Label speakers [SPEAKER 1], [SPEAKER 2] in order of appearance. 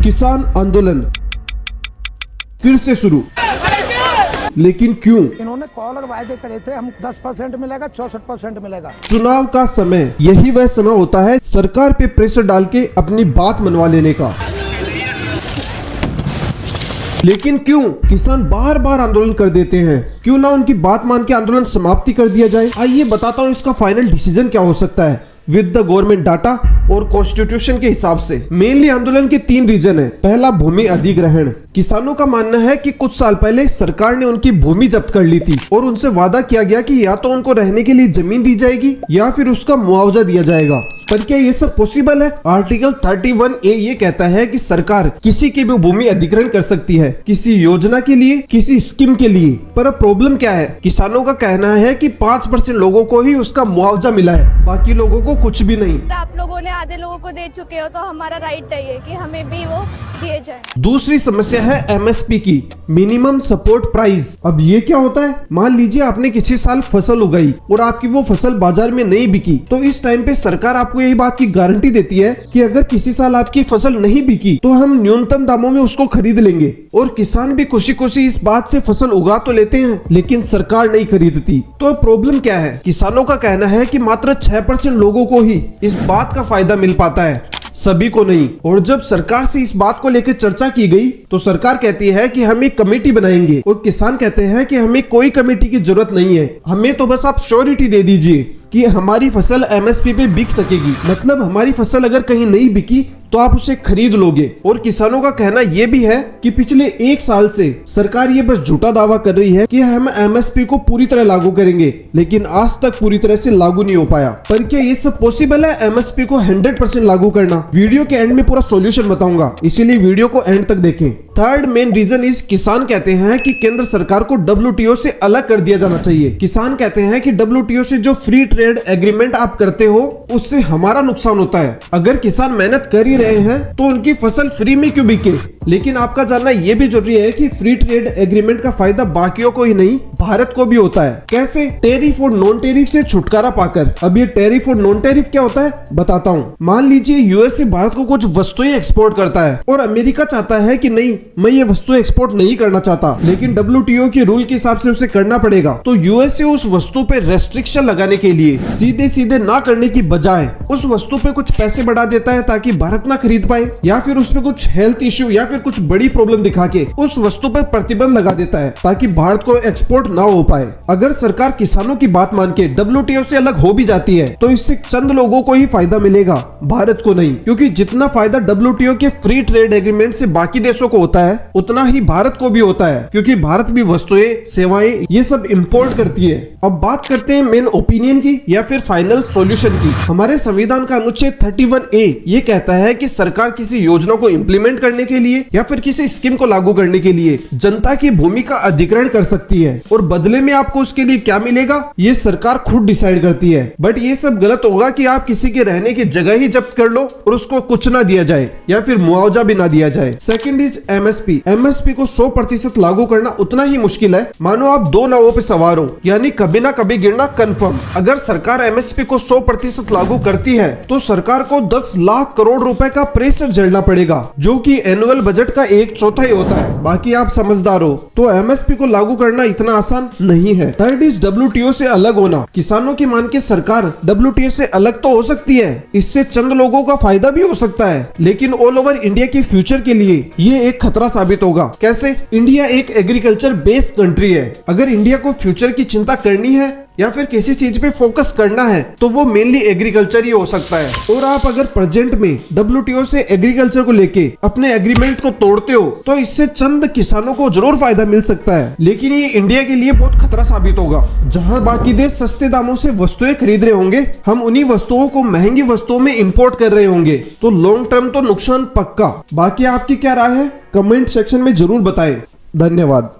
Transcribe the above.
[SPEAKER 1] किसान आंदोलन फिर से शुरू, लेकिन क्यों?
[SPEAKER 2] इन्होंने कॉल और वायदे करे थे, हम 10% मिलेगा, 64% मिलेगा।
[SPEAKER 1] चुनाव का समय यही वह समय होता है सरकार पे प्रेशर डाल के अपनी बात मनवा लेने का। लेकिन क्यों किसान बार बार आंदोलन कर देते हैं? क्यों ना उनकी बात मान के आंदोलन समाप्ति कर दिया जाए? आइए बताता हूँ इसका फाइनल डिसीजन क्या हो सकता है विद द गवर्नमेंट डाटा और कॉन्स्टिट्यूशन के हिसाब से। मेनली आंदोलन के 3 रीजन है। पहला, भूमि अधिग्रहण। किसानों का मानना है कि कुछ साल पहले सरकार ने उनकी भूमि जब्त कर ली थी और उनसे वादा किया गया कि या तो उनको रहने के लिए जमीन दी जाएगी या फिर उसका मुआवजा दिया जाएगा। पर क्या ये सब पॉसिबल है? आर्टिकल 31A ये कहता है कि सरकार किसी की भी भूमि अधिग्रहण कर सकती है, किसी योजना के लिए, किसी स्कीम के लिए। पर अब प्रॉब्लम क्या है? किसानों का कहना है कि 5% लोगों को ही उसका मुआवजा मिला है, बाकी लोगों को कुछ भी नहीं।
[SPEAKER 3] आप लोगों ने आधे लोगों को दे चुके हो, तो हमारा राइट है कि हमें भी वो दिए जाए।
[SPEAKER 1] दूसरी समस्या है MSP की, मिनिमम सपोर्ट प्राइस। अब ये क्या होता है? मान लीजिए आपने किसी साल फसल उगाई और आपकी वो फसल बाजार में नहीं बिकी, तो इस टाइम पे सरकार आपको यही बात की गारंटी देती है कि अगर किसी साल आपकी फसल नहीं बिकी तो हम न्यूनतम दामों में उसको खरीद लेंगे। और किसान भी खुशी खुशी इस बात से फसल उगा तो लेते हैं, लेकिन सरकार नहीं खरीदती। तो प्रॉब्लम क्या है? किसानों का कहना है कि मात्र 6% लोगों को ही इस बात का फायदा मिल पाता है, सभी को नहीं। और जब सरकार से इस बात को लेकर चर्चा की गई तो सरकार कहती है कि हम एक कमेटी बनाएंगे, और किसान कहते हैं कि हमें कोई कमेटी की जरूरत नहीं है, हमें तो बस आप श्योरिटी दे दीजिए कि हमारी फसल MSP पे बिक सकेगी। मतलब हमारी फसल अगर कहीं नहीं बिकी तो आप उसे खरीद लोगे। और किसानों का कहना यह भी है कि पिछले 1 साल से सरकार ये बस झूठा दावा कर रही है कि हम MSP को पूरी तरह लागू करेंगे, लेकिन आज तक पूरी तरह से लागू नहीं हो पाया। पर क्या ये सब पॉसिबल है MSP को 100% लागू करना? वीडियो के एंड में पूरा सॉल्यूशन बताऊंगा, इसीलिए वीडियो को एंड तक देखें। थर्ड मेन रीजन इस, किसान कहते हैं कि केंद्र सरकार को WTO से अलग कर दिया जाना चाहिए। किसान कहते हैं कि WTO से जो फ्री ट्रेड एग्रीमेंट आप करते हो उससे हमारा नुकसान होता है। अगर किसान मेहनत कर ही रहे हैं तो उनकी फसल फ्री में क्यों बिके? लेकिन आपका जानना यह भी जरूरी है कि फ्री ट्रेड एग्रीमेंट का फायदा बाकियों को ही नहीं, भारत को भी होता है। कैसे? टेरिफ और नॉन टेरिफ से छुटकारा पाकर। अब ये टेरिफ और नॉन टेरिफ क्या होता है बताता हूँ। मान लीजिए US से भारत को कुछ वस्तुएं एक्सपोर्ट करता है और अमेरिका चाहता है कि नहीं, मैं ये वस्तु एक्सपोर्ट नहीं करना चाहता, लेकिन WTO के रूल के हिसाब से उसे करना पड़ेगा। तो US से उस वस्तु पे रेस्ट्रिक्शन लगाने के लिए सीधे सीधे ना करने की बजाय उस वस्तु पे कुछ पैसे बढ़ा देता है ताकि भारत ना खरीद पाए, या फिर उसमें कुछ हेल्थ इश्यू या फिर कुछ बड़ी प्रॉब्लम दिखा के उस वस्तु पे प्रतिबंध लगा देता है ताकि भारत को एक्सपोर्ट ना हो पाए। अगर सरकार किसानों की बात मान के WTO से अलग हो भी जाती है तो इससे चंद लोगों को ही फायदा मिलेगा, भारत को नहीं। क्योंकि जितना फायदा WTO के फ्री ट्रेड एग्रीमेंट से बाकी देशों को होता है उतना ही भारत को भी होता है, क्योंकि भारत भी वस्तुएं, सेवाएं ये सब इंपोर्ट करती है। अब बात करते हैं मेन ओपिनियन की या फिर फाइनल सॉल्यूशन की। हमारे संविधान का अनुच्छेद 31A ये कहता है कि सरकार किसी योजना को इम्प्लीमेंट करने के लिए या फिर किसी स्कीम को लागू करने के लिए जनता की भूमि का अधिग्रहण कर सकती है, और बदले में आपको उसके लिए क्या मिलेगा ये सरकार खुद डिसाइड करती है। बट ये सब गलत होगा कि आप किसी के रहने की जगह ही जब्त कर लो और उसको कुछ ना दिया जाए या फिर मुआवजा भी ना दिया जाए। सेकंड इज MSP को 100% लागू करना उतना ही मुश्किल है मानो आप 2 नावों पे सवार हो, यानी कभी ना कभी गिरना कंफर्म। अगर सरकार MSP को 100% लागू करती है तो सरकार को 10 लाख करोड़ रुपए का प्रेशर झेलना पड़ेगा, जो कि एनुअल बजट का 1/4 होता है। बाकी आप समझदार हो तो MSP को लागू करना इतना आसान नहीं है। थर्ड इज WTO से अलग होना। किसानों की मान के सरकार WTO से अलग तो हो सकती है, इससे चंद लोगों का फायदा भी हो सकता है, लेकिन ऑल ओवर इंडिया के फ्यूचर के लिए ये एक खतरा साबित होगा। कैसे? इंडिया एक एग्रीकल्चर बेस्ड कंट्री है। अगर इंडिया को फ्यूचर की चिंता करनी है या फिर किसी चीज पे फोकस करना है तो वो मेनली एग्रीकल्चर ही हो सकता है। और आप अगर प्रेजेंट में WTO से एग्रीकल्चर को लेके अपने एग्रीमेंट को तोड़ते हो तो इससे चंद किसानों को जरूर फायदा मिल सकता है, लेकिन ये इंडिया के लिए बहुत खतरा साबित होगा। जहां बाकी देश सस्ते दामों से वस्तुएं खरीद रहे होंगे, हम उन्हीं वस्तुओं को महंगी वस्तुओं में इंपोर्ट कर रहे होंगे, तो लॉन्ग टर्म तो नुकसान पक्का। बाकी आपकी क्या राय है कमेंट सेक्शन में जरूर बताएं। धन्यवाद।